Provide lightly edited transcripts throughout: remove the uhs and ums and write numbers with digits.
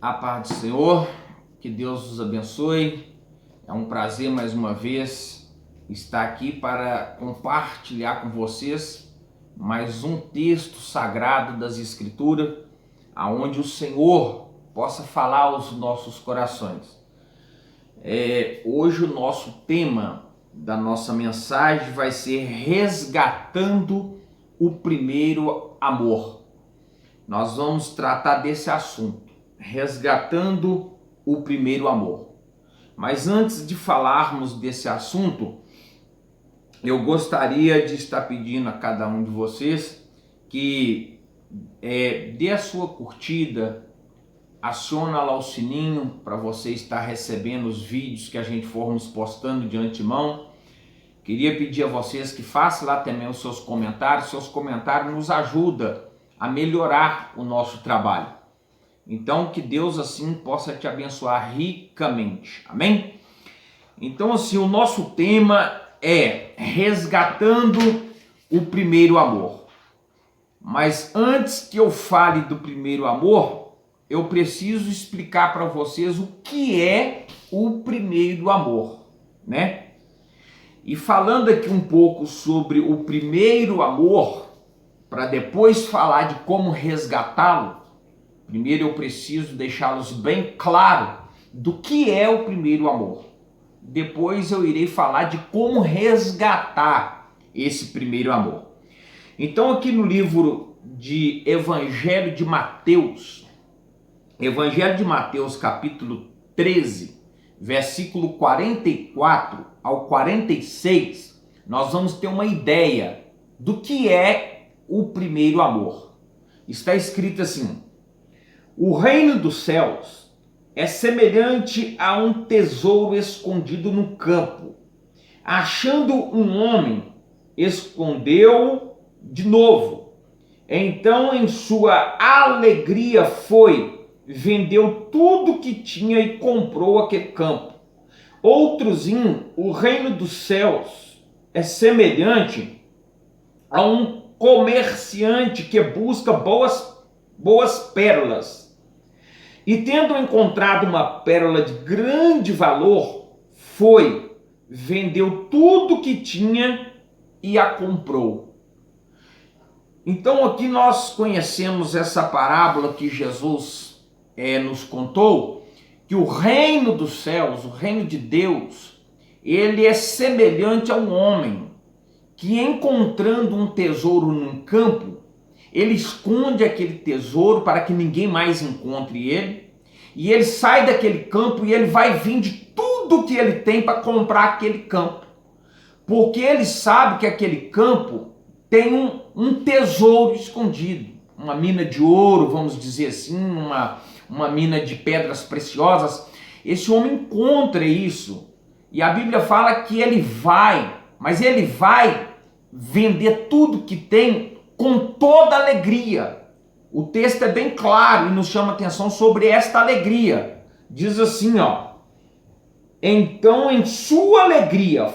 A paz do Senhor, que Deus os abençoe. É um prazer mais uma vez estar aqui para compartilhar com vocês mais um texto sagrado das Escrituras, aonde o Senhor possa falar aos nossos corações. Hoje o nosso tema da nossa mensagem vai ser resgatando o primeiro amor. Nós vamos tratar desse assunto. Resgatando o primeiro amor. Mas antes de falarmos desse assunto, eu gostaria de estar pedindo a cada um de vocês que dê a sua curtida, aciona lá o sininho para você estar recebendo os vídeos que a gente formos postando de antemão. Queria pedir a vocês que façam lá também os seus comentários nos ajudam a melhorar o nosso trabalho. Então, que Deus assim possa te abençoar ricamente. Amém? Então, assim, o nosso tema é resgatando o primeiro amor. Mas antes que eu fale do primeiro amor, eu preciso explicar para vocês o que é o primeiro amor, né? E falando aqui um pouco sobre o primeiro amor, para depois falar de como resgatá-lo, primeiro eu preciso deixá-los bem claro do que é o primeiro amor. Depois eu irei falar de como resgatar esse primeiro amor. Então aqui no livro de Evangelho de Mateus capítulo 13, versículo 44 ao 46, nós vamos ter uma ideia do que é o primeiro amor. Está escrito assim: o reino dos céus é semelhante a um tesouro escondido no campo. Achando um homem, escondeu de novo. Então, em sua alegria, vendeu tudo que tinha e comprou aquele campo. Outrozinho, o reino dos céus é semelhante a um comerciante que busca boas pérolas. E tendo encontrado uma pérola de grande valor, vendeu tudo que tinha e a comprou. Então aqui nós conhecemos essa parábola que Jesus nos contou, que o reino dos céus, o reino de Deus, ele é semelhante a um homem que, encontrando um tesouro num campo, ele esconde aquele tesouro para que ninguém mais encontre ele, e ele sai daquele campo e ele vai vender tudo que ele tem para comprar aquele campo, porque ele sabe que aquele campo tem um tesouro escondido, uma mina de ouro, vamos dizer assim, uma mina de pedras preciosas. Esse homem encontra isso, e a Bíblia fala que ele vai vender tudo que tem com toda alegria. O texto é bem claro e nos chama atenção sobre esta alegria. Diz assim, ó: então em sua alegria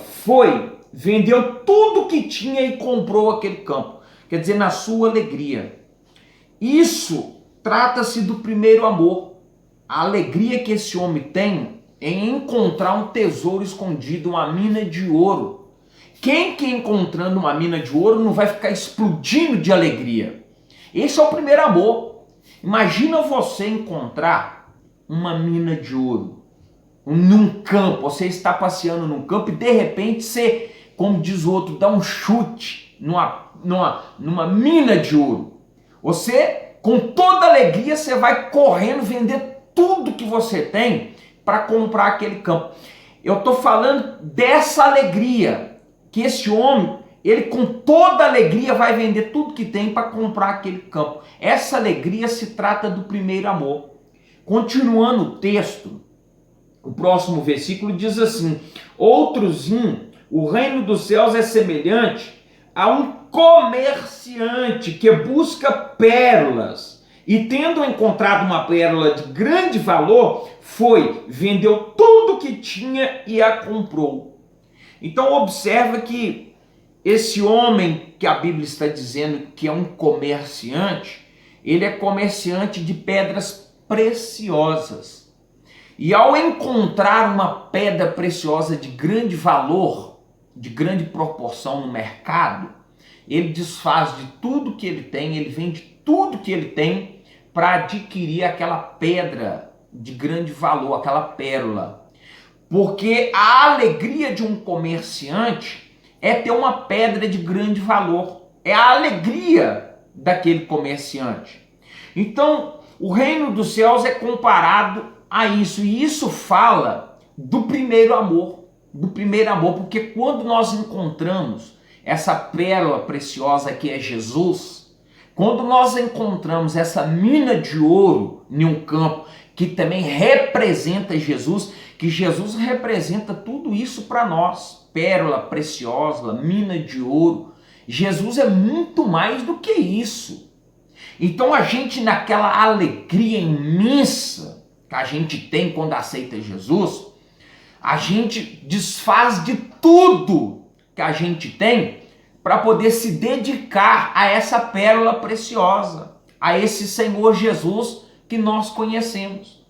vendeu tudo que tinha e comprou aquele campo. Quer dizer, na sua alegria. Isso trata-se do primeiro amor. A alegria que esse homem tem em encontrar um tesouro escondido, uma mina de ouro. Quem que encontrando uma mina de ouro não vai ficar explodindo de alegria? Esse é o primeiro amor. Imagina você encontrar uma mina de ouro num campo. Você está passeando num campo e de repente você, como diz o outro, dá um chute numa mina de ouro. Você, com toda alegria, você vai correndo vender tudo que você tem para comprar aquele campo. Eu estou falando dessa alegria, que esse homem, ele com toda alegria vai vender tudo que tem para comprar aquele campo. Essa alegria se trata do primeiro amor. Continuando o texto, o próximo versículo diz assim: outrozinho, o reino dos céus é semelhante a um comerciante que busca pérolas, e tendo encontrado uma pérola de grande valor, vendeu tudo que tinha e a comprou. Então observa que esse homem que a Bíblia está dizendo que é um comerciante, ele é comerciante de pedras preciosas. E ao encontrar uma pedra preciosa de grande valor, de grande proporção no mercado, ele desfaz de tudo que ele tem, ele vende tudo que ele tem para adquirir aquela pedra de grande valor, aquela pérola. Porque a alegria de um comerciante é ter uma pedra de grande valor. É a alegria daquele comerciante. Então, o reino dos céus é comparado a isso. E isso fala do primeiro amor. Do primeiro amor. Porque quando nós encontramos essa pérola preciosa que é Jesus, quando nós encontramos essa mina de ouro em um campo que também representa Jesus, que Jesus representa tudo isso para nós, pérola preciosa, mina de ouro, Jesus é muito mais do que isso. Então a gente, naquela alegria imensa que a gente tem quando aceita Jesus, a gente desfaz de tudo que a gente tem para poder se dedicar a essa pérola preciosa, a esse Senhor Jesus que nós conhecemos.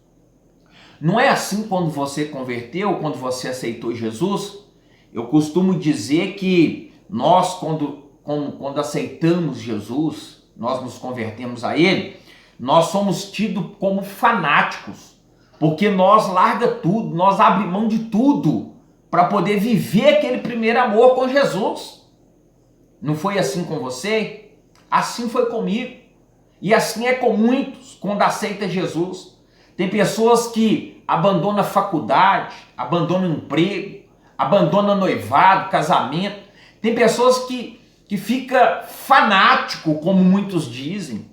Não é assim quando você converteu, quando você aceitou Jesus? Eu costumo dizer que nós, quando aceitamos Jesus, nós nos convertemos a Ele, nós somos tidos como fanáticos, porque nós larga tudo, nós abrimos mão de tudo para poder viver aquele primeiro amor com Jesus. Não foi assim com você? Assim foi comigo. E assim é com muitos quando aceita Jesus. Tem pessoas que abandonam a faculdade, abandonam o emprego, abandonam noivado, casamento. Tem pessoas que fica fanático, como muitos dizem.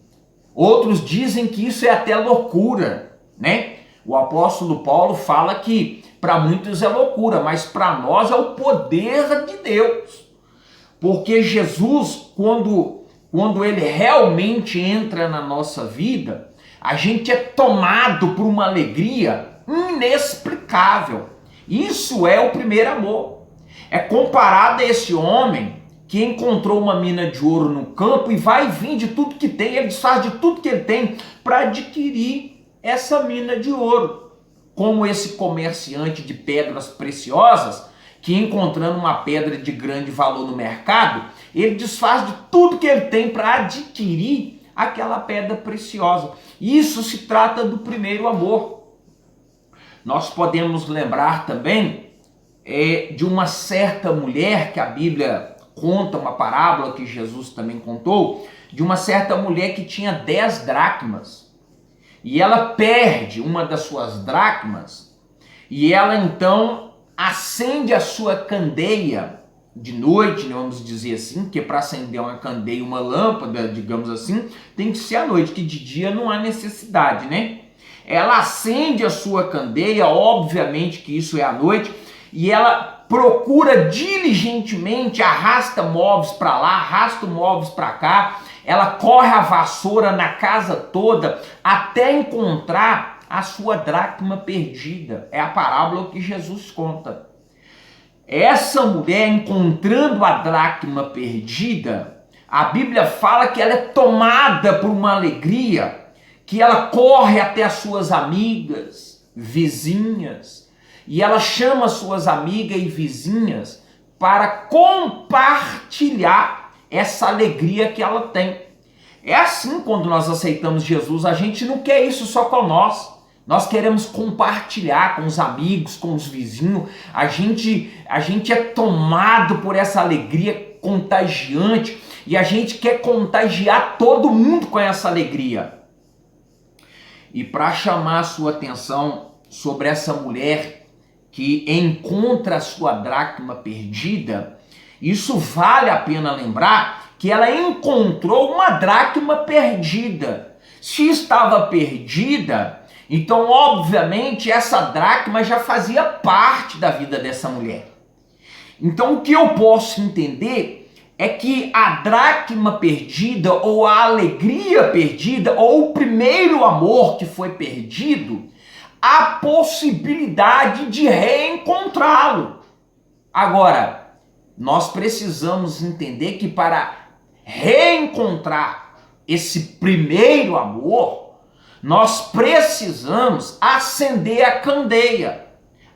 Outros dizem que isso é até loucura, né? O apóstolo Paulo fala que para muitos é loucura, mas para nós é o poder de Deus. Porque Jesus, quando ele realmente entra na nossa vida, a gente é tomado por uma alegria inexplicável. Isso é o primeiro amor. É comparado a esse homem que encontrou uma mina de ouro no campo e vai vir de tudo que tem, ele desfaz de tudo que ele tem para adquirir essa mina de ouro. Como esse comerciante de pedras preciosas, que encontrando uma pedra de grande valor no mercado, ele desfaz de tudo que ele tem para adquirir aquela pedra preciosa. Isso se trata do primeiro amor. Nós podemos lembrar também de uma certa mulher, que a Bíblia conta, uma parábola que Jesus também contou, de uma certa mulher que tinha 10 dracmas. E ela perde uma das suas dracmas, e ela então acende a sua candeia de noite, né, vamos dizer assim, que para acender uma candeia, uma lâmpada, digamos assim, tem que ser à noite, que de dia não há necessidade, né? Ela acende a sua candeia, obviamente que isso é à noite, e ela procura diligentemente, arrasta móveis para lá, arrasta móveis para cá, ela corre a vassoura na casa toda até encontrar a sua dracma perdida. É a parábola que Jesus conta. Essa mulher, encontrando a dracma perdida, a Bíblia fala que ela é tomada por uma alegria, que ela corre até as suas amigas, vizinhas, e ela chama suas amigas e vizinhas para compartilhar essa alegria que ela tem. É assim quando nós aceitamos Jesus, a gente não quer isso só com nós. Nós queremos compartilhar com os amigos, com os vizinhos. A gente é tomado por essa alegria contagiante e a gente quer contagiar todo mundo com essa alegria. E para chamar a sua atenção sobre essa mulher que encontra a sua dracma perdida, isso vale a pena lembrar que ela encontrou uma dracma perdida. Se estava perdida, então obviamente essa dracma já fazia parte da vida dessa mulher. Então o que eu posso entender é que a dracma perdida, ou a alegria perdida, ou o primeiro amor que foi perdido, há possibilidade de reencontrá-lo. Agora, nós precisamos entender que para reencontrar esse primeiro amor, Nós precisamos acender a candeia,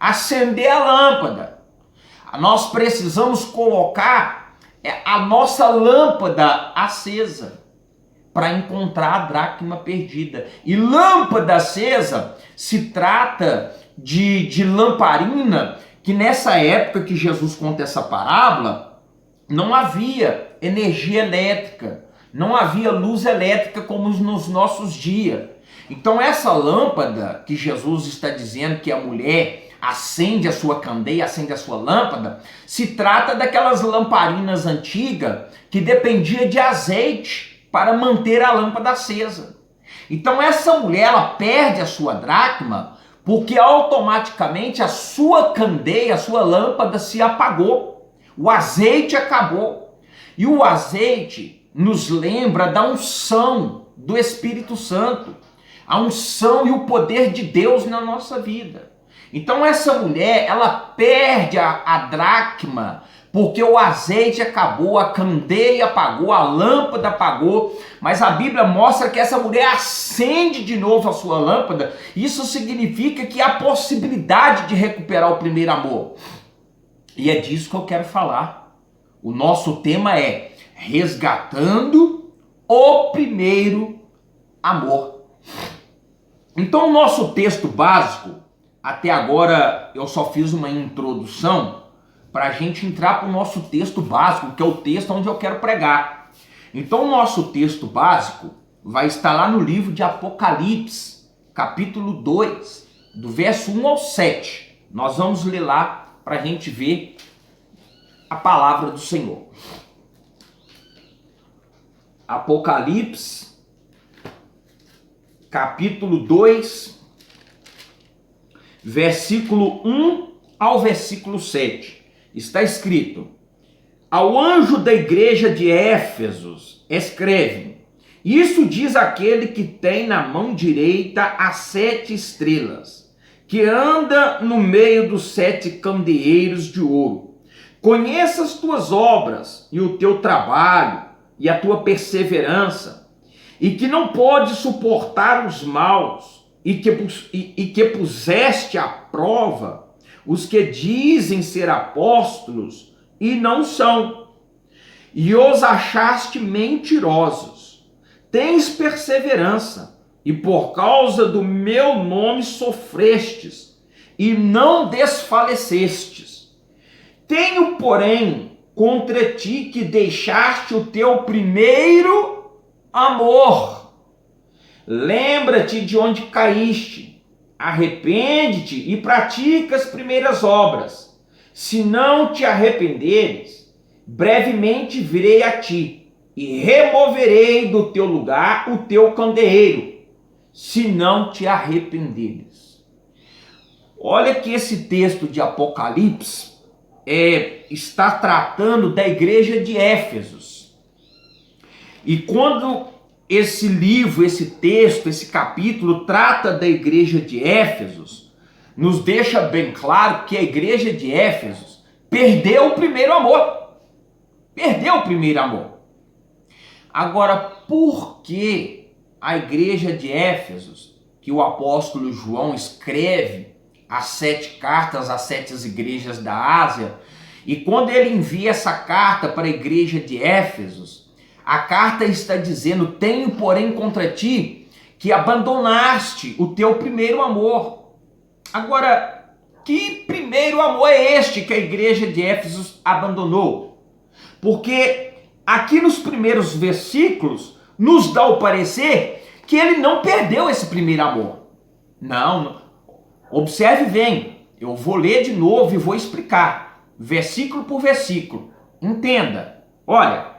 acender a lâmpada. Nós precisamos colocar a nossa lâmpada acesa para encontrar a dracma perdida. E lâmpada acesa se trata de lamparina, que nessa época que Jesus conta essa parábola, não havia energia elétrica, não havia luz elétrica como nos nossos dias. Então essa lâmpada que Jesus está dizendo que a mulher acende a sua candeia, acende a sua lâmpada, se trata daquelas lamparinas antigas que dependia de azeite para manter a lâmpada acesa. Então essa mulher, ela perde a sua dracma porque automaticamente a sua candeia, a sua lâmpada se apagou. O azeite acabou. E o azeite nos lembra da unção do Espírito Santo, a unção e o poder de Deus na nossa vida. Então essa mulher, ela perde a dracma porque o azeite acabou, a candeia apagou, a lâmpada apagou, mas a Bíblia mostra que essa mulher acende de novo a sua lâmpada. Isso significa que há possibilidade de recuperar o primeiro amor. E é disso que eu quero falar. O nosso tema é resgatando o primeiro amor. Então o nosso texto básico, até agora eu só fiz uma introdução para a gente entrar para o nosso texto básico, que é o texto onde eu quero pregar. Então o nosso texto básico vai estar lá no livro de Apocalipse, capítulo 2, do verso 1 ao 7. Nós vamos ler lá para a gente ver a palavra do Senhor. Apocalipse, capítulo 2, versículo 1 ao versículo 7. Está escrito: ao anjo da igreja de Éfeso escreve: isso diz aquele que tem na mão direita as 7 estrelas, que anda no meio dos 7 candeeiros de ouro. Conheça as tuas obras e o teu trabalho e a tua perseverança, e que não pode suportar os maus, e que puseste à prova os que dizem ser apóstolos e não são, e os achaste mentirosos. Tens perseverança, e por causa do meu nome sofrestes, e não desfalecestes. Tenho, porém, contra ti que deixaste o teu primeiro amor. Lembra-te de onde caíste, arrepende-te e pratica as primeiras obras. Se não te arrependeres, brevemente virei a ti e removerei do teu lugar o teu candeeiro, se não te arrependeres. Olha que esse texto de Apocalipse está tratando da igreja de Éfeso. E quando esse livro, esse texto, esse capítulo trata da igreja de Éfeso, nos deixa bem claro que a igreja de Éfeso perdeu o primeiro amor. Perdeu o primeiro amor. Agora, por que a igreja de Éfeso, que o apóstolo João escreve as 7 cartas às 7 igrejas da Ásia, e quando ele envia essa carta para a igreja de Éfeso, a carta está dizendo: tenho, porém, contra ti que abandonaste o teu primeiro amor. Agora, que primeiro amor é este que a igreja de Éfeso abandonou? Porque aqui nos primeiros versículos nos dá o parecer que ele não perdeu esse primeiro amor. Não. Observe bem, eu vou ler de novo e vou explicar, versículo por versículo. Entenda. Olha: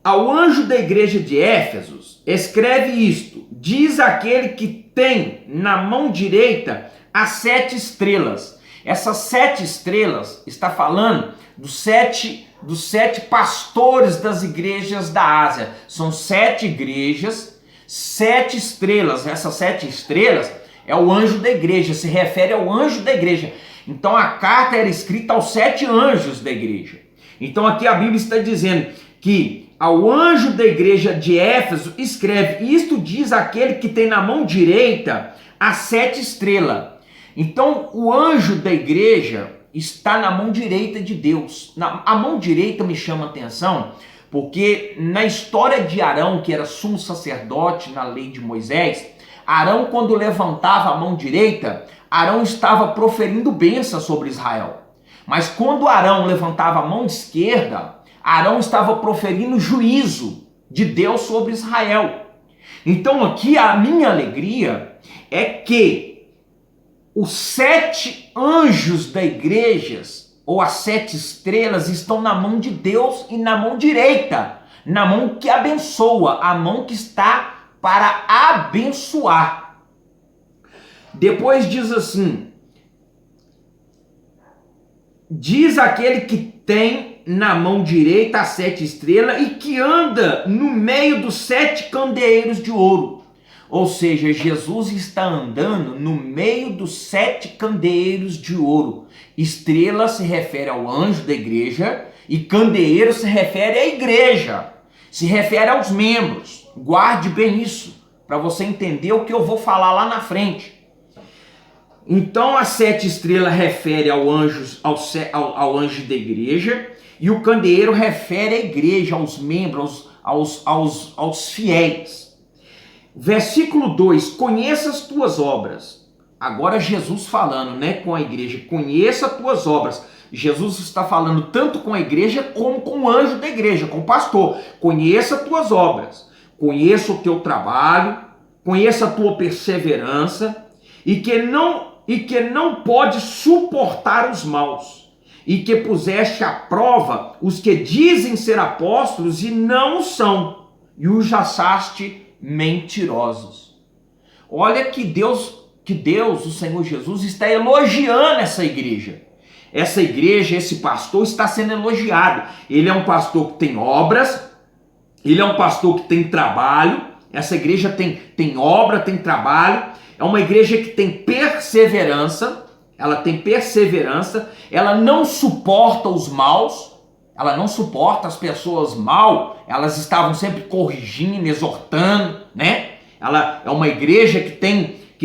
ao anjo da igreja de Éfeso escreve isto, diz aquele que tem na mão direita as 7 estrelas. Essas 7 estrelas está falando dos sete pastores das igrejas da Ásia. São 7 igrejas, 7 estrelas. Essas 7 estrelas é o anjo da igreja, se refere ao anjo da igreja. Então a carta era escrita aos 7 anjos da igreja. Então aqui a Bíblia está dizendo que ao anjo da igreja de Éfeso, escreve: isto diz aquele que tem na mão direita as 7 estrelas. Então, o anjo da igreja está na mão direita de Deus. A mão direita me chama a atenção, porque na história de Arão, que era sumo sacerdote na lei de Moisés, Arão, quando levantava a mão direita, Arão estava proferindo bênção sobre Israel. Mas quando Arão levantava a mão esquerda, Arão estava proferindo juízo de Deus sobre Israel. Então aqui a minha alegria é que os 7 anjos da igreja, ou as 7 estrelas, estão na mão de Deus e na mão direita, na mão que abençoa, a mão que está para abençoar. Depois diz assim: diz aquele que tem na mão direita as 7 estrelas e que anda no meio dos 7 candeeiros de ouro. Ou seja, Jesus está andando no meio dos 7 candeeiros de ouro. Estrela se refere ao anjo da igreja e candeeiro se refere à igreja, se refere aos membros. Guarde bem isso, para você entender o que eu vou falar lá na frente. Então, as 7 estrelas refere ao anjo da igreja, e o candeeiro refere à igreja, aos membros, aos fiéis. Versículo 2: conheça as tuas obras. Agora Jesus falando, com a igreja: conheça as tuas obras. Jesus está falando tanto com a igreja como com o anjo da igreja, com o pastor. Conheça as tuas obras, conheça o teu trabalho, conheça a tua perseverança, e que não pode suportar os maus, e que puseste à prova os que dizem ser apóstolos e não são, e os achaste mentirosos. Olha que Deus, o Senhor Jesus, está elogiando essa igreja. Essa igreja, esse pastor está sendo elogiado. Ele é um pastor que tem obras, ele é um pastor que tem trabalho. Essa igreja tem obra, tem trabalho. É uma igreja que tem perseverança. Ela tem perseverança. Ela não suporta os maus. Ela não suporta as pessoas mal. Elas estavam sempre corrigindo, exortando, Ela é uma igreja que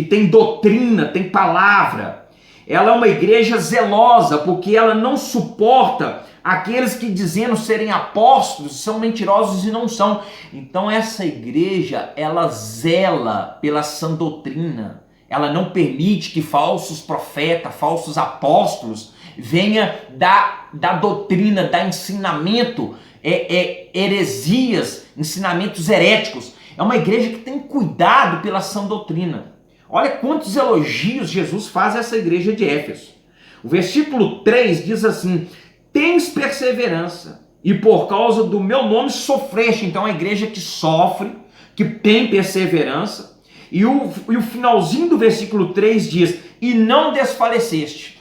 tem doutrina, tem palavra. Ela é uma igreja zelosa, porque ela não suporta aqueles que dizendo serem apóstolos são mentirosos e não são. Então essa igreja, ela zela pela sã doutrina. Ela não permite que falsos profetas, falsos apóstolos venha da doutrina, da ensinamento, heresias, ensinamentos heréticos. É uma igreja que tem cuidado pela sã doutrina. Olha quantos elogios Jesus faz a essa igreja de Éfeso. O versículo 3 diz assim: tens perseverança, e por causa do meu nome sofreste. Então é a igreja que sofre, que tem perseverança. E o finalzinho do versículo 3 diz: e não desfaleceste.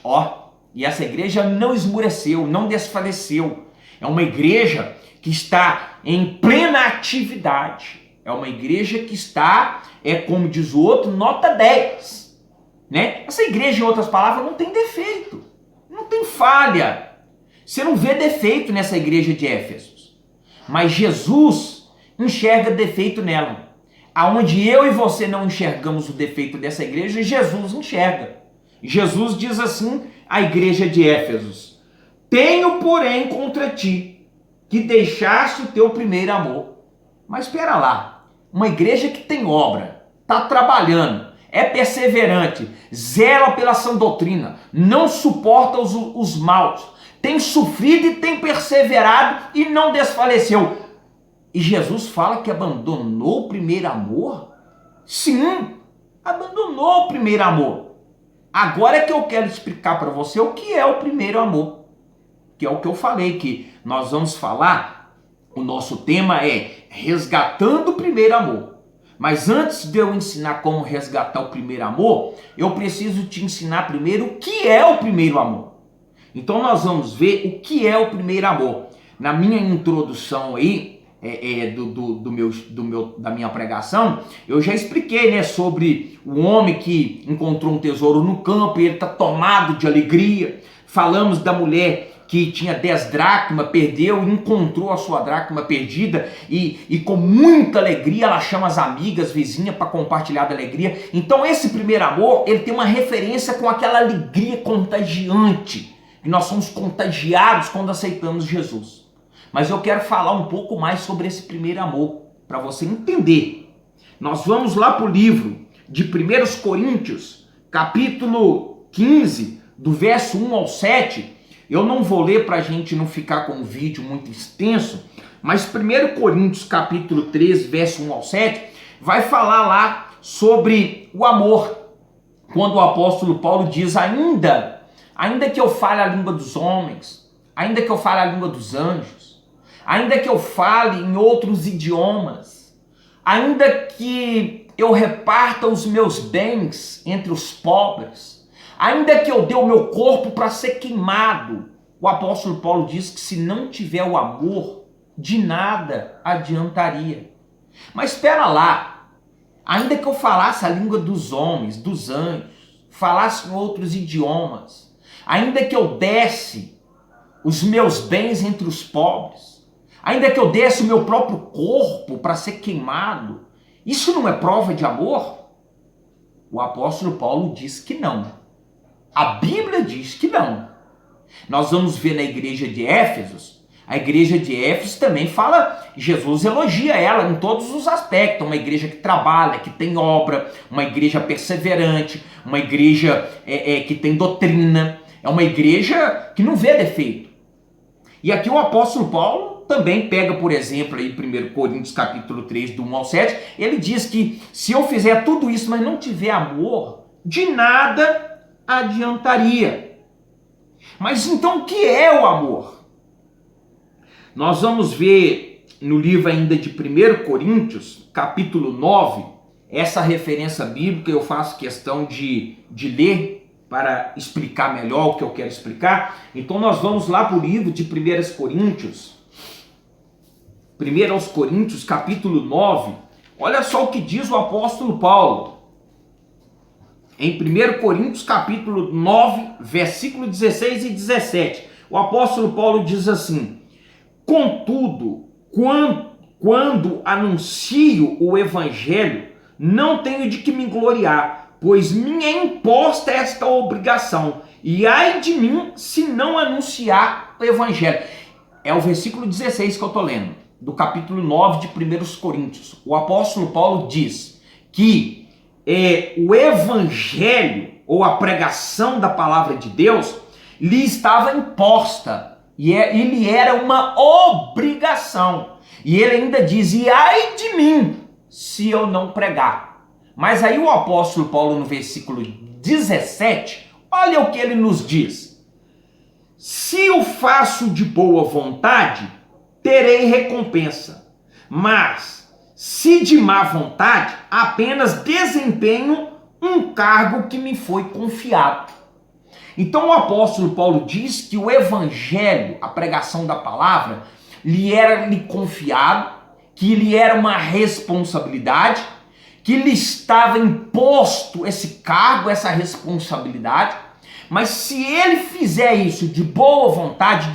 E essa igreja não esmureceu, não desfaleceu. É uma igreja que está em plena atividade. É uma igreja que está, como diz o outro, nota 10. Essa igreja, em outras palavras, não tem defeito, não tem falha. Você não vê defeito nessa igreja de Éfeso. Mas Jesus enxerga defeito nela. Aonde eu e você não enxergamos o defeito dessa igreja, Jesus enxerga. Jesus diz assim à igreja de Éfeso: tenho, porém, contra ti, que deixaste o teu primeiro amor. Mas espera lá. Uma igreja que tem obra, está trabalhando, é perseverante, zela pela sã doutrina, não suporta os maus, tem sofrido e tem perseverado e não desfaleceu. E Jesus fala que abandonou o primeiro amor? Sim, abandonou o primeiro amor. Agora é que eu quero explicar para você o que é o primeiro amor, que é o que eu falei, que nós vamos falar. O nosso tema é resgatando o primeiro amor. Mas antes de eu ensinar como resgatar o primeiro amor, eu preciso te ensinar primeiro o que é o primeiro amor. Então nós vamos ver o que é o primeiro amor. Na minha introdução aí, da minha pregação, eu já expliquei, sobre o homem que encontrou um tesouro no campo e ele está tomado de alegria. Falamos da mulher que tinha 10 dracmas, perdeu e encontrou a sua dracma perdida e com muita alegria ela chama as amigas, vizinhas para compartilhar da alegria. Então esse primeiro amor, ele tem uma referência com aquela alegria contagiante, que nós somos contagiados quando aceitamos Jesus. Mas eu quero falar um pouco mais sobre esse primeiro amor, para você entender. Nós vamos lá para o livro de 1 Coríntios, capítulo 15, do verso 1 ao 7, eu não vou ler para a gente não ficar com um vídeo muito extenso, mas 1 Coríntios capítulo 3, verso 1 ao 7, vai falar lá sobre o amor, quando o apóstolo Paulo diz, ainda que eu fale a língua dos homens, ainda que eu fale a língua dos anjos, ainda que eu fale em outros idiomas, ainda que eu reparta os meus bens entre os pobres, ainda que eu dê o meu corpo para ser queimado, o apóstolo Paulo diz que se não tiver o amor, de nada adiantaria. Mas espera lá, ainda que eu falasse a língua dos homens, dos anjos, falasse em outros idiomas, ainda que eu desse os meus bens entre os pobres, ainda que eu desse o meu próprio corpo para ser queimado, isso não é prova de amor? O apóstolo Paulo diz que não. A Bíblia diz que não. Nós vamos ver na igreja de Éfeso, a igreja de Éfeso também fala, Jesus elogia ela em todos os aspectos, uma igreja que trabalha, que tem obra, uma igreja perseverante, uma igreja que tem doutrina, é uma igreja que não vê defeito. E aqui o apóstolo Paulo também pega, por exemplo, aí 1 Coríntios capítulo 3, do 1 ao 7, ele diz que se eu fizer tudo isso, mas não tiver amor, de nada adiantaria. Mas então o que é o amor? Nós vamos ver no livro ainda de 1 Coríntios, capítulo 9, essa referência bíblica eu faço questão de ler para explicar melhor o que eu quero explicar. Então nós vamos lá para o livro de 1 Coríntios, 1 Coríntios, capítulo 9, olha só o que diz o apóstolo Paulo. Em 1 Coríntios capítulo 9, versículo 16 e 17, o apóstolo Paulo diz assim, contudo, quando anuncio o evangelho, não tenho de que me gloriar, pois me é imposta esta obrigação, e ai de mim se não anunciar o evangelho. É o versículo 16 que eu estou lendo, do capítulo 9 de 1 Coríntios. O apóstolo Paulo diz que o evangelho, ou a pregação da palavra de Deus, lhe estava imposta, e ele era uma obrigação. E ele ainda diz, e ai de mim, se eu não pregar. Mas aí o apóstolo Paulo, no versículo 17, olha o que ele nos diz. Se o faço de boa vontade, terei recompensa, mas se de má vontade, apenas desempenho um cargo que me foi confiado. Então o apóstolo Paulo diz que o evangelho, a pregação da palavra, lhe era confiado, que lhe era uma responsabilidade, que lhe estava imposto esse cargo, essa responsabilidade, mas se ele fizer isso de boa vontade,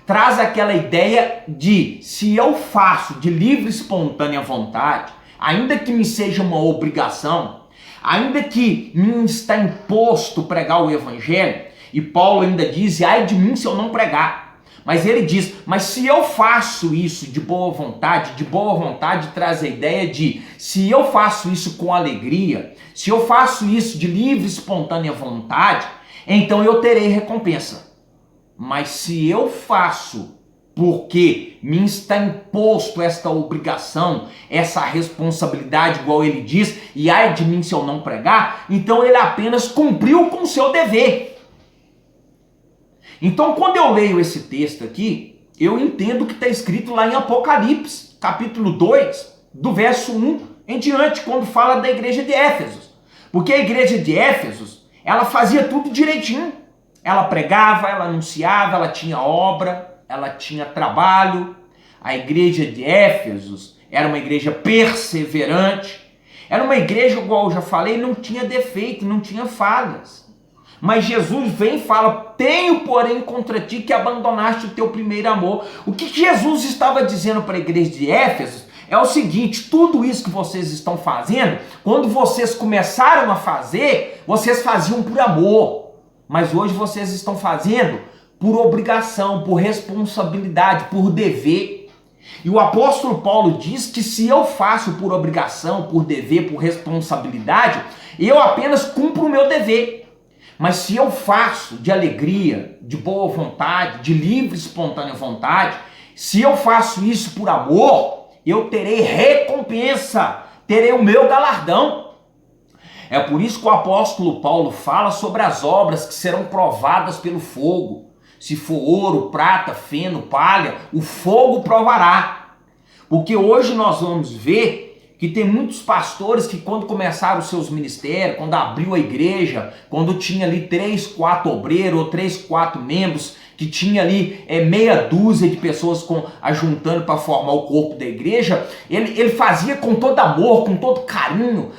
traz aquela ideia de, se eu faço de livre e espontânea vontade, ainda que me seja uma obrigação, ainda que me está imposto pregar o evangelho, e Paulo ainda diz, ai de mim se eu não pregar, mas ele diz, mas se eu faço isso de boa vontade traz a ideia de, se eu faço isso com alegria, se eu faço isso de livre e espontânea vontade, então eu terei recompensa. Mas se eu faço porque me está imposto esta obrigação, essa responsabilidade, igual ele diz, e ai de mim se eu não pregar, então ele apenas cumpriu com o seu dever. Então quando eu leio esse texto aqui, eu entendo o que está escrito lá em Apocalipse, capítulo 2, do verso 1 em diante, quando fala da igreja de Éfeso. Porque a igreja de Éfeso, ela fazia tudo direitinho. Ela pregava, ela anunciava, ela tinha obra, ela tinha trabalho. A igreja de Éfeso era uma igreja perseverante. Era uma igreja, igual eu já falei, não tinha defeito, não tinha falhas. Mas Jesus vem e fala: tenho, porém, contra ti que abandonaste o teu primeiro amor. O que Jesus estava dizendo para a igreja de Éfeso é o seguinte: tudo isso que vocês estão fazendo, quando vocês começaram a fazer, vocês faziam por amor. Mas hoje vocês estão fazendo por obrigação, por responsabilidade, por dever. E o apóstolo Paulo diz que se eu faço por obrigação, por dever, por responsabilidade, eu apenas cumpro o meu dever. Mas se eu faço de alegria, de boa vontade, de livre, espontânea vontade, se eu faço isso por amor, eu terei recompensa, terei o meu galardão. É por isso que o apóstolo Paulo fala sobre as obras que serão provadas pelo fogo. Se for ouro, prata, feno, palha, o fogo provará. Porque hoje nós vamos ver que tem muitos pastores que quando começaram os seus ministérios, quando abriu a igreja, quando tinha ali 3, 4 obreiros ou 3, 4 membros, que tinha ali meia dúzia de pessoas ajuntando para formar o corpo da igreja, ele fazia com todo amor, com todo carinho,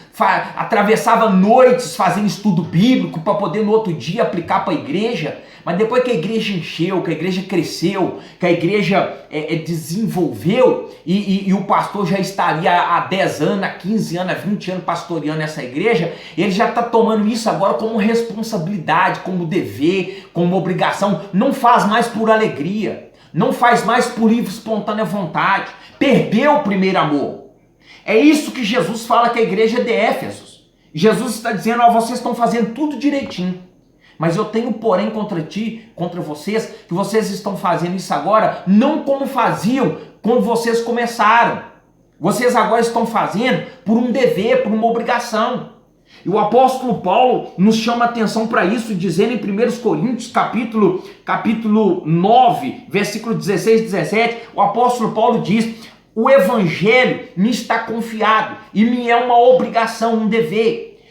atravessava noites fazendo estudo bíblico para poder no outro dia aplicar para a igreja. Mas depois que a igreja encheu, que a igreja cresceu, que a igreja desenvolveu e o pastor já está ali há 10 anos, há 15 anos, há 20 anos pastoreando essa igreja, ele já está tomando isso agora como responsabilidade, como dever, como obrigação. Não faz mais por alegria, não faz mais por livre, espontânea vontade. Perdeu o primeiro amor. É isso que Jesus fala que a igreja é de Éfeso. Jesus está dizendo: ó, vocês estão fazendo tudo direitinho. Mas eu tenho, porém, contra ti, contra vocês, que vocês estão fazendo isso agora não como faziam quando vocês começaram. Vocês agora estão fazendo por um dever, por uma obrigação. E o apóstolo Paulo nos chama a atenção para isso, dizendo em 1 Coríntios, capítulo 9, versículo 16 e 17, o apóstolo Paulo diz: o evangelho me está confiado e me é uma obrigação, um dever.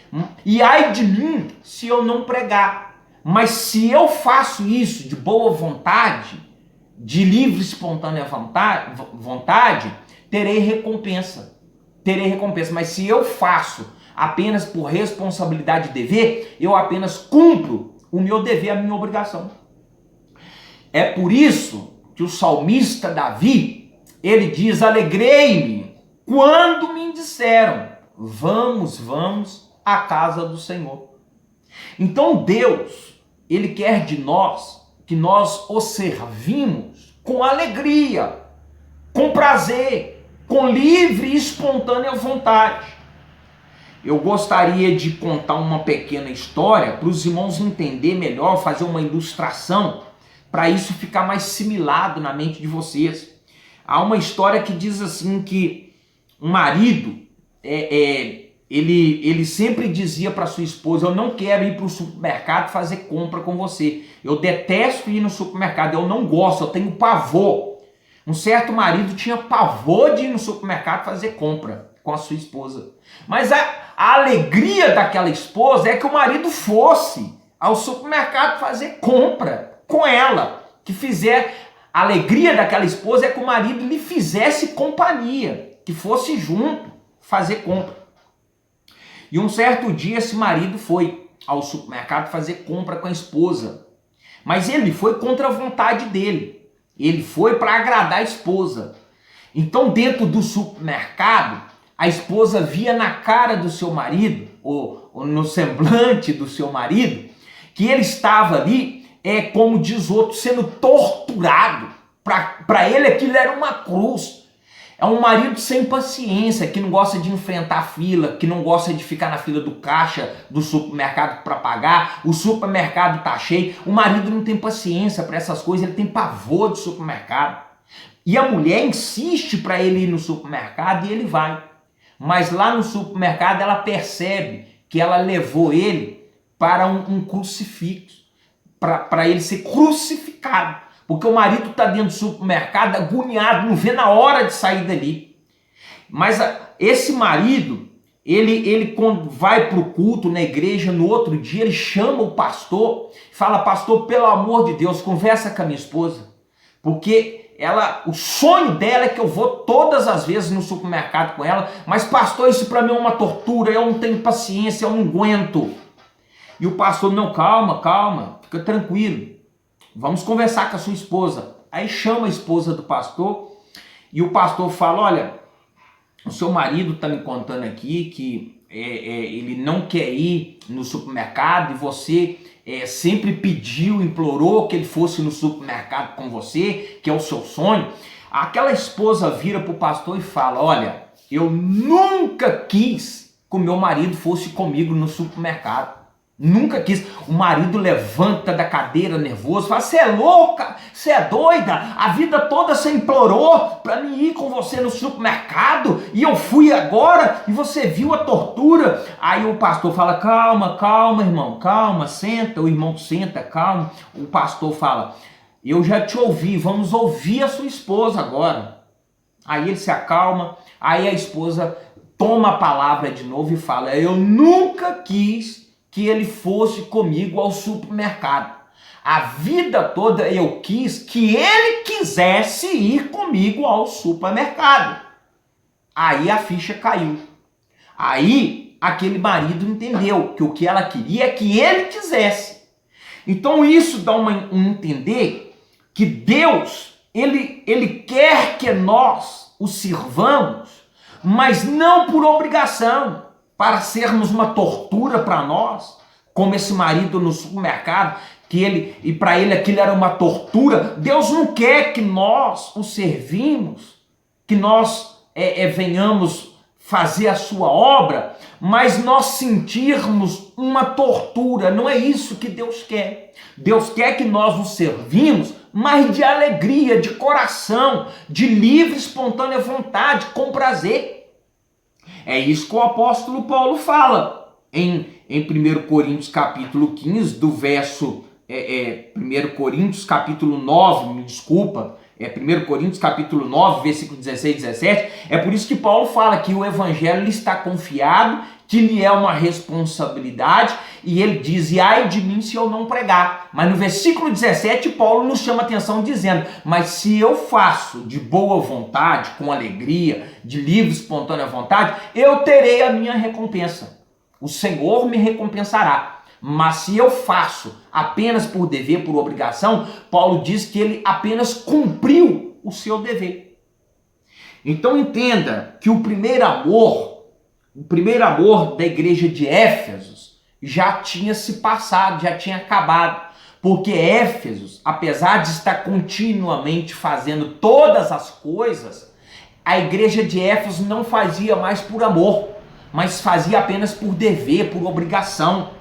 E ai de mim se eu não pregar. Mas se eu faço isso de boa vontade, de livre, espontânea vontade, terei recompensa. Terei recompensa. Mas se eu faço apenas por responsabilidade e dever, eu apenas cumpro o meu dever, a minha obrigação. É por isso que o salmista Davi, ele diz: alegrei-me quando me disseram, vamos à casa do Senhor. Então Deus, ele quer de nós que nós o servimos com alegria, com prazer, com livre e espontânea vontade. Eu gostaria de contar uma pequena história para os irmãos entenderem melhor, fazer uma ilustração, para isso ficar mais similado na mente de vocês. Há uma história que diz assim que um marido, ele sempre dizia para sua esposa: eu não quero ir para o supermercado fazer compra com você. Eu detesto ir no supermercado, eu não gosto, eu tenho pavor. Um certo marido tinha pavor de ir no supermercado fazer compra com a sua esposa. Mas a alegria daquela esposa é que o marido fosse ao supermercado fazer compra com ela. A alegria daquela esposa é que o marido lhe fizesse companhia, que fosse junto fazer compra. E um certo dia esse marido foi ao supermercado fazer compra com a esposa. Mas ele foi contra a vontade dele. Ele foi para agradar a esposa. Então, dentro do supermercado, a esposa via na cara do seu marido, ou no semblante do seu marido, que ele estava ali, como diz o outro, sendo torturado. Para ele aquilo era uma cruz. É um marido sem paciência, que não gosta de enfrentar a fila, que não gosta de ficar na fila do caixa do supermercado para pagar. O supermercado está cheio. O marido não tem paciência para essas coisas, ele tem pavor de supermercado. E a mulher insiste para ele ir no supermercado e ele vai. Mas lá no supermercado ela percebe que ela levou ele para um crucifixo, para ele ser crucificado. Porque o marido está dentro do supermercado agoniado, não vê na hora de sair dali. Mas esse marido, ele quando vai para o culto na igreja, no outro dia, ele chama o pastor, fala: pastor, pelo amor de Deus, conversa com a minha esposa. Porque o sonho dela é que eu vou todas as vezes no supermercado com ela, mas pastor, isso para mim é uma tortura, eu não tenho paciência, eu não aguento. E o pastor, não, calma, calma, fica tranquilo. Vamos conversar com a sua esposa. Aí chama a esposa do pastor e o pastor fala, olha, o seu marido está me contando aqui que ele não quer ir no supermercado e você sempre pediu, implorou que ele fosse no supermercado com você, que é o seu sonho. Aquela esposa vira para o pastor e fala, olha, eu nunca quis que o meu marido fosse comigo no supermercado. Nunca quis. O marido levanta da cadeira nervoso, fala, você é louca, você é doida, a vida toda você implorou para mim ir com você no supermercado e eu fui agora e você viu a tortura. Aí o pastor fala, calma, calma, irmão, calma, senta. O irmão senta, calma. O pastor fala, eu já te ouvi, vamos ouvir a sua esposa agora. Aí ele se acalma, aí a esposa toma a palavra de novo e fala, eu nunca quis que ele fosse comigo ao supermercado. A vida toda eu quis que ele quisesse ir comigo ao supermercado. Aí a ficha caiu. Aí aquele marido entendeu que o que ela queria é que ele quisesse. Então isso dá um entender que Deus, ele quer que nós o sirvamos, mas não por obrigação, para sermos uma tortura para nós, como esse marido no supermercado, e para ele aquilo era uma tortura. Deus não quer que nós o servimos, que nós venhamos fazer a sua obra, mas nós sentirmos uma tortura. Não é isso que Deus quer. Deus quer que nós o servimos, mas de alegria, de coração, de livre, espontânea vontade, com prazer. É isso que o apóstolo Paulo fala em 1 Coríntios capítulo 15, do verso 1 Coríntios capítulo 9, me desculpa, 1 Coríntios capítulo 9, versículo 16 e 17. É por isso que Paulo fala que o evangelho lhe está confiado, que lhe é uma responsabilidade, e ele diz, e ai de mim se eu não pregar. Mas no versículo 17, Paulo nos chama a atenção dizendo, mas se eu faço de boa vontade, com alegria, de livre, espontânea vontade, eu terei a minha recompensa. O Senhor me recompensará. Mas se eu faço apenas por dever, por obrigação, Paulo diz que ele apenas cumpriu o seu dever. Então entenda que o primeiro amor da igreja de Éfeso já tinha se passado, já tinha acabado. Porque Éfeso, apesar de estar continuamente fazendo todas as coisas, a igreja de Éfeso não fazia mais por amor, mas fazia apenas por dever, por obrigação.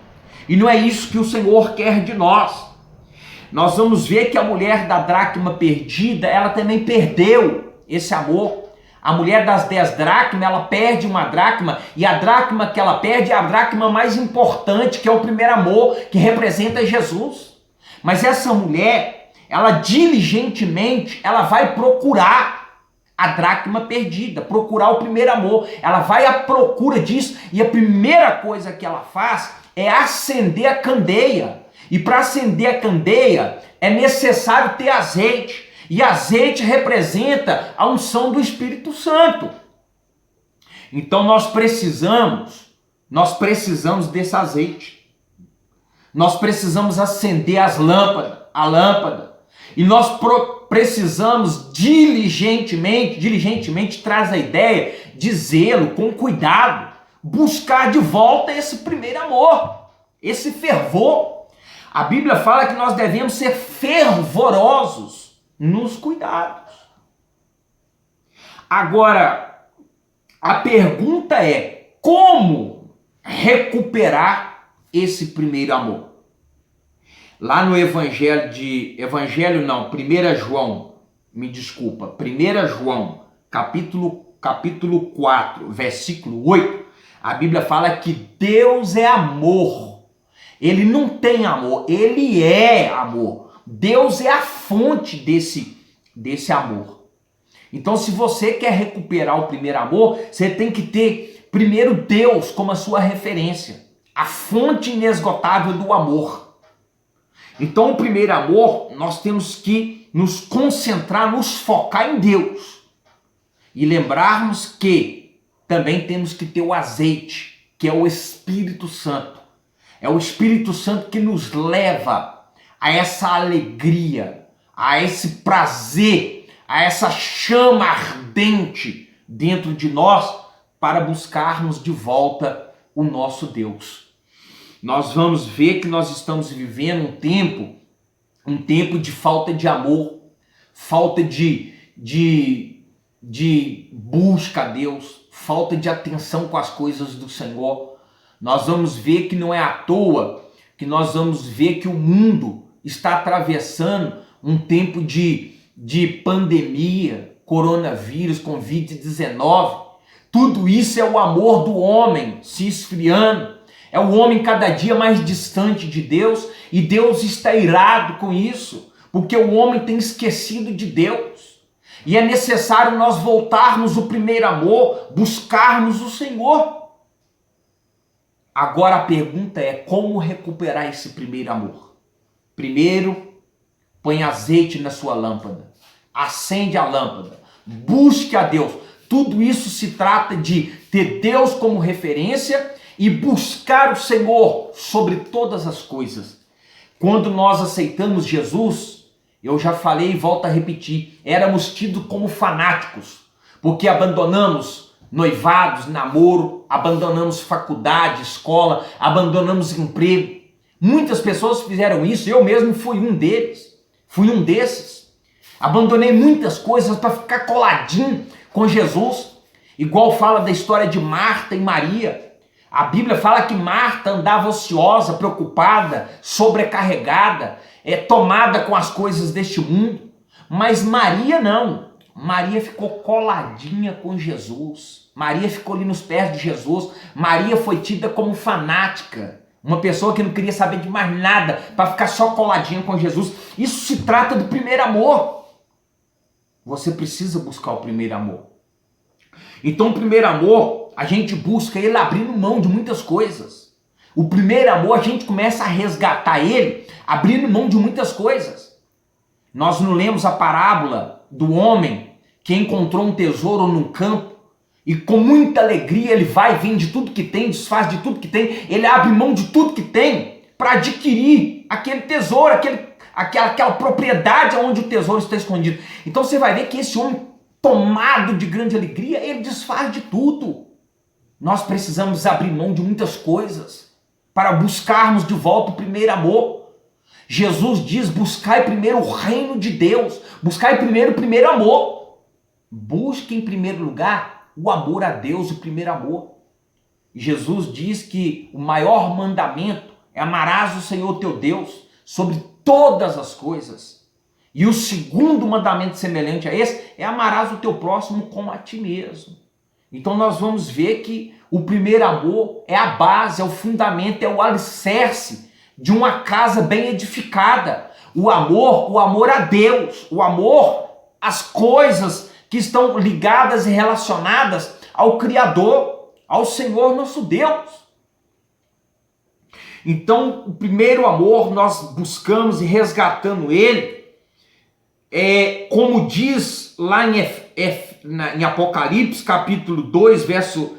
E não é isso que o Senhor quer de nós. Nós vamos ver que a mulher da dracma perdida, ela também perdeu esse amor. A mulher das 10 dracmas, ela perde uma dracma, e a dracma que ela perde é a dracma mais importante, que é o primeiro amor, que representa Jesus. Mas essa mulher, ela diligentemente, ela vai procurar a dracma perdida, procurar o primeiro amor. Ela vai à procura disso, e a primeira coisa que ela faz é acender a candeia. E para acender a candeia, é necessário ter azeite. E azeite representa a unção do Espírito Santo. Então nós precisamos desse azeite. Nós precisamos acender a lâmpada. E nós precisamos diligentemente traz a ideia de zelo, com cuidado, buscar de volta esse primeiro amor, esse fervor. A Bíblia fala que nós devemos ser fervorosos nos cuidados. Agora, a pergunta é, como recuperar esse primeiro amor? Lá no 1 João, capítulo 4, versículo 8, a Bíblia fala que Deus é amor. Ele não tem amor, ele é amor. Deus é a fonte desse amor. Então, se você quer recuperar o primeiro amor, você tem que ter primeiro Deus como a sua referência, a fonte inesgotável do amor. Então, o primeiro amor, nós temos que nos concentrar, nos focar em Deus. E lembrarmos que também temos que ter o azeite, que é o Espírito Santo. É o Espírito Santo que nos leva a essa alegria, a esse prazer, a essa chama ardente dentro de nós para buscarmos de volta o nosso Deus. Nós vamos ver que nós estamos vivendo um tempo de falta de amor, falta de busca a Deus, falta de atenção com as coisas do Senhor. Nós vamos ver que não é à toa que nós vamos ver que o mundo está atravessando um tempo de pandemia, coronavírus, Covid-19. Tudo isso é o amor do homem se esfriando. É o homem cada dia mais distante de Deus e Deus está irado com isso, porque o homem tem esquecido de Deus. E é necessário nós voltarmos ao primeiro amor, buscarmos o Senhor. Agora a pergunta é como recuperar esse primeiro amor? Primeiro, põe azeite na sua lâmpada, acende a lâmpada, busque a Deus. Tudo isso se trata de ter Deus como referência e buscar o Senhor sobre todas as coisas. Quando nós aceitamos Jesus, eu já falei e volto a repetir, éramos tidos como fanáticos, porque abandonamos noivados, namoro, abandonamos faculdade, escola, abandonamos emprego. Muitas pessoas fizeram isso, eu mesmo fui um deles, fui um desses. Abandonei muitas coisas para ficar coladinho com Jesus, igual fala da história de Marta e Maria. A Bíblia fala que Marta andava ociosa, preocupada, sobrecarregada, tomada com as coisas deste mundo. Mas Maria não. Maria ficou coladinha com Jesus. Maria ficou ali nos pés de Jesus. Maria foi tida como fanática. Uma pessoa que não queria saber de mais nada para ficar só coladinha com Jesus. Isso se trata do primeiro amor. Você precisa buscar o primeiro amor. Então o primeiro amor, a gente busca ele abrindo mão de muitas coisas. O primeiro amor, a gente começa a resgatar ele abrindo mão de muitas coisas. Nós não lemos a parábola do homem que encontrou um tesouro num campo e com muita alegria ele vai, vende tudo que tem, desfaz de tudo que tem, ele abre mão de tudo que tem para adquirir aquele tesouro, aquela propriedade onde o tesouro está escondido. Então você vai ver que esse homem, tomado de grande alegria, ele desfaz de tudo. Nós precisamos abrir mão de muitas coisas para buscarmos de volta o primeiro amor. Jesus diz, buscai primeiro o reino de Deus, buscai primeiro o primeiro amor. Busque em primeiro lugar o amor a Deus, o primeiro amor. Jesus diz que o maior mandamento é amarás o Senhor teu Deus sobre todas as coisas. E o segundo mandamento semelhante a esse é amarás o teu próximo como a ti mesmo. Então nós vamos ver que o primeiro amor é a base, é o fundamento, é o alicerce de uma casa bem edificada. O amor a Deus, o amor às coisas que estão ligadas e relacionadas ao Criador, ao Senhor nosso Deus. Então, o primeiro amor, nós buscamos e resgatando ele, como diz lá em Apocalipse, capítulo 2, verso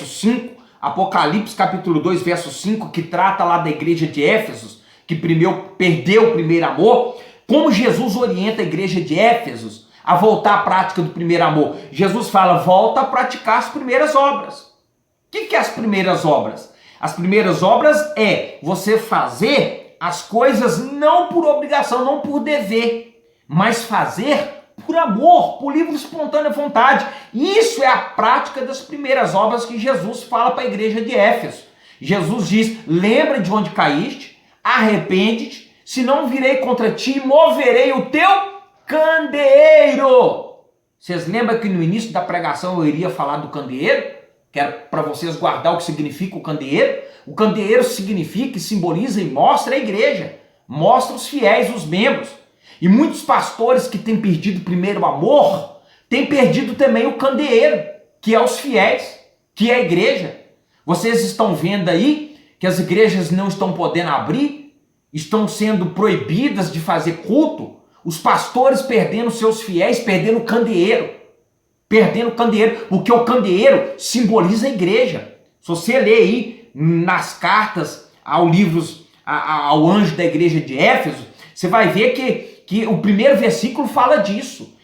5, Apocalipse, capítulo 2, verso 5, que trata lá da igreja de Éfeso, que perdeu o primeiro amor, como Jesus orienta a igreja de Éfeso a voltar à prática do primeiro amor. Jesus fala, volta a praticar as primeiras obras. O que é as primeiras obras? As primeiras obras é você fazer as coisas não por obrigação, não por dever, mas fazer por amor, por livre e espontânea vontade. Isso é a prática das primeiras obras que Jesus fala para a igreja de Éfeso. Jesus diz, lembra de onde caíste, arrepende-te, senão virei contra ti e moverei o teu candeeiro. Vocês lembram que no início da pregação eu iria falar do candeeiro? Que era para vocês guardar o que significa o candeeiro. O candeeiro significa e simboliza e mostra a igreja, mostra os fiéis, os membros. E muitos pastores que têm perdido o primeiro amor, têm perdido também o candeeiro, que é os fiéis, que é a igreja. Vocês estão vendo aí que as igrejas não estão podendo abrir, estão sendo proibidas de fazer culto, os pastores perdendo seus fiéis, perdendo o candeeiro, porque o candeeiro simboliza a igreja. Se você ler aí nas cartas ao anjo da igreja de Éfeso, você vai ver que o primeiro versículo fala disso.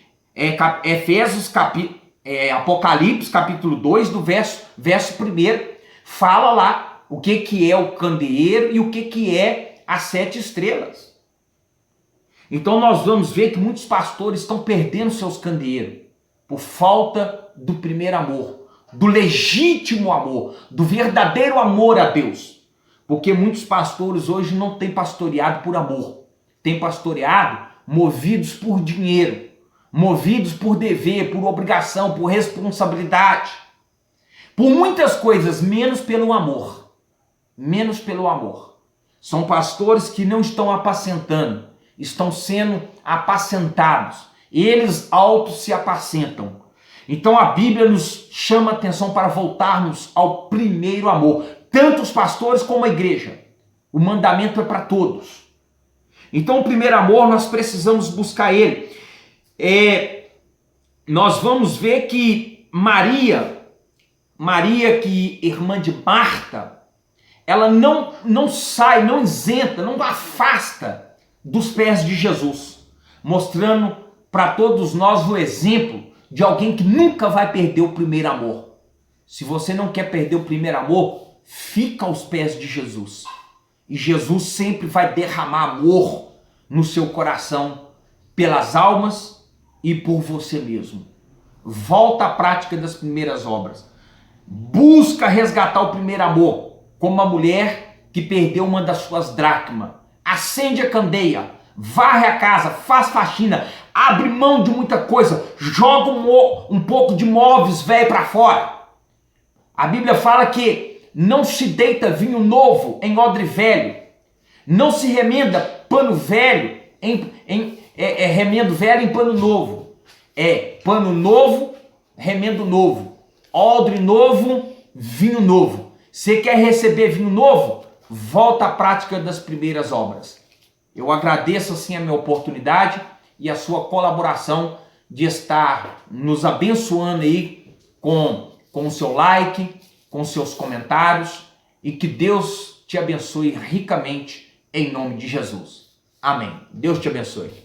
Apocalipse, capítulo 2, do verso 1, fala lá o que é o candeeiro e o que é as 7 estrelas. Então nós vamos ver que muitos pastores estão perdendo seus candeeiros por falta do primeiro amor, do legítimo amor, do verdadeiro amor a Deus. Porque muitos pastores hoje não têm pastoreado por amor, têm pastoreado movidos por dinheiro, movidos por dever, por obrigação, por responsabilidade, por muitas coisas, menos pelo amor. Menos pelo amor. São pastores que não estão apacentando, estão sendo apacentados. Eles autos se apacentam. Então a Bíblia nos chama a atenção para voltarmos ao primeiro amor. Tanto os pastores como a igreja. O mandamento é para todos. Então o primeiro amor nós precisamos buscar ele. Nós vamos ver que Maria, que irmã de Marta, ela não sai, não isenta, não afasta dos pés de Jesus, mostrando para todos nós o exemplo de alguém que nunca vai perder o primeiro amor. Se você não quer perder o primeiro amor, fica aos pés de Jesus. E Jesus sempre vai derramar amor no seu coração pelas almas e por você mesmo. Volta à prática das primeiras obras. Busca resgatar o primeiro amor, como uma mulher que perdeu uma das suas dracmas. Acende a candeia, varre a casa, faz faxina, abre mão de muita coisa, joga um pouco de móveis velho para fora. A Bíblia fala que não se deita vinho novo em odre velho, não se remenda pano velho remendo velho em pano novo. Pano novo, remendo novo, odre novo, vinho novo. Você quer receber vinho novo? Volta à prática das primeiras obras. Eu agradeço assim a minha oportunidade e a sua colaboração de estar nos abençoando aí com o seu like, com seus comentários, e que Deus te abençoe ricamente em nome de Jesus. Amém. Deus te abençoe.